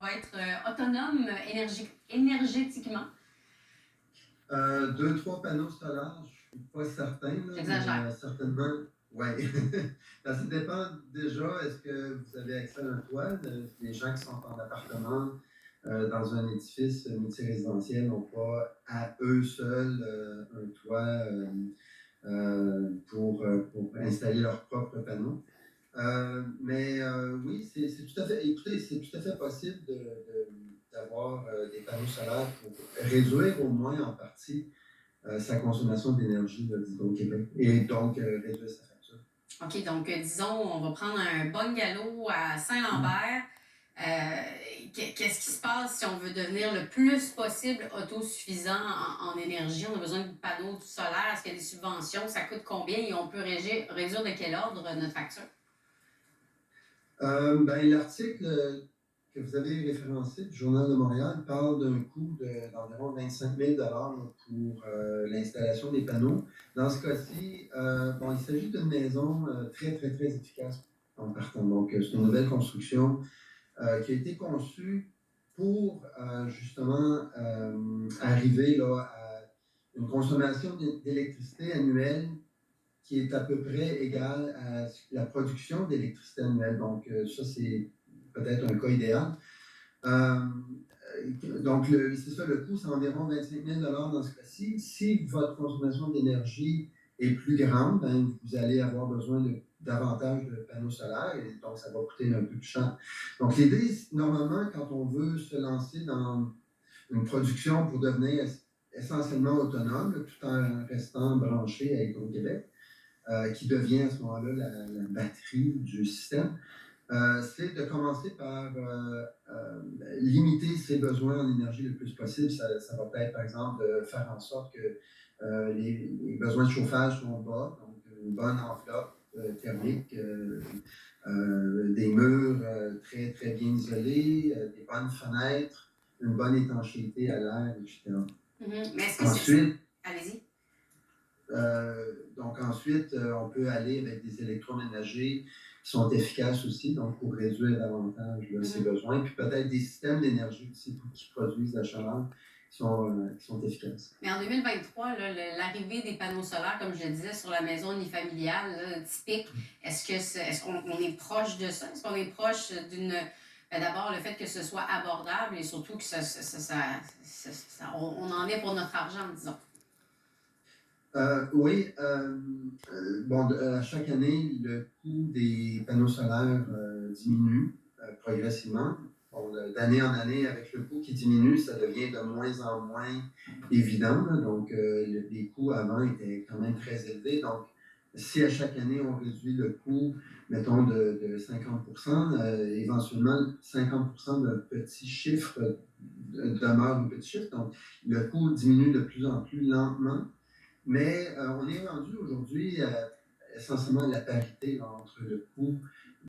être autonome énergétiquement? Deux, trois panneaux solaires, je ne suis pas certain, là, J'exagère. mais certainement, oui. Ça dépend déjà, est-ce que vous avez accès à un toit? Les gens qui sont en appartement dans un édifice multirésidentiel n'ont pas à eux seuls un toit pour installer leurs propres panneaux. Mais oui, c'est tout à fait, écoutez, c'est tout à fait possible d'avoir des panneaux solaires pour réduire au moins en partie sa consommation d'énergie d'Hydro-Québec et donc réduire sa facture. OK, donc disons, on va prendre un bungalow à Saint-Lambert. Qu'est-ce qui se passe si on veut devenir le plus possible autosuffisant en énergie? On a besoin de panneaux solaires. Est-ce qu'il y a des subventions? Ça coûte combien? Et on peut réduire de quel ordre notre facture? L'article que vous avez référencé du Journal de Montréal parle d'un coût d'environ 25 000 pour l'installation des panneaux. Dans ce cas-ci, il s'agit d'une maison très, très, très efficace en partant. Donc, c'est une nouvelle construction qui a été conçue pour justement arriver là, à une consommation d'électricité annuelle qui est à peu près égale à la production d'électricité annuelle. Donc, ça, c'est peut-être un cas idéal. Donc, c'est ça, le coût, c'est environ 25 000 dans ce cas-ci. Si votre consommation d'énergie est plus grande, ben, vous allez avoir besoin davantage de panneaux solaires et donc ça va coûter un peu plus cher. Donc, l'idée, normalement, quand on veut se lancer dans une production pour devenir essentiellement autonome, tout en restant branché à Hydro-Québec, qui devient à ce moment-là la batterie du système, c'est de commencer par limiter ses besoins en énergie le plus possible. Ça va être, par exemple, de faire en sorte que les besoins de chauffage sont bas, donc une bonne enveloppe thermique, des murs très, très bien isolés, des bonnes fenêtres, une bonne étanchéité à l'air, etc. Mais est-ce que Ensuite, allez-y. Donc ensuite, on peut aller avec des électroménagers qui sont efficaces aussi, donc pour réduire davantage ses besoins, puis peut-être des systèmes d'énergie aussi qui produisent la chaleur qui sont efficaces. Mais en 2023, l'arrivée des panneaux solaires, comme je le disais, sur la maison unifamiliale là, typique, est-ce qu'on est proche de ça? Est-ce qu'on est proche d'une... d'abord, le fait que ce soit abordable et surtout que on en est pour notre argent, disons. Oui, à chaque année, le coût des panneaux solaires diminue progressivement. D'année en année, avec le coût qui diminue, ça devient de moins en moins évident. Donc, les coûts avant étaient quand même très élevés. Donc, si à chaque année, on réduit le coût, mettons, de 50%, éventuellement, 50% d'un petit chiffre demeure un petit chiffre. Donc, le coût diminue de plus en plus lentement. Mais on est rendu aujourd'hui essentiellement à la parité entre le coût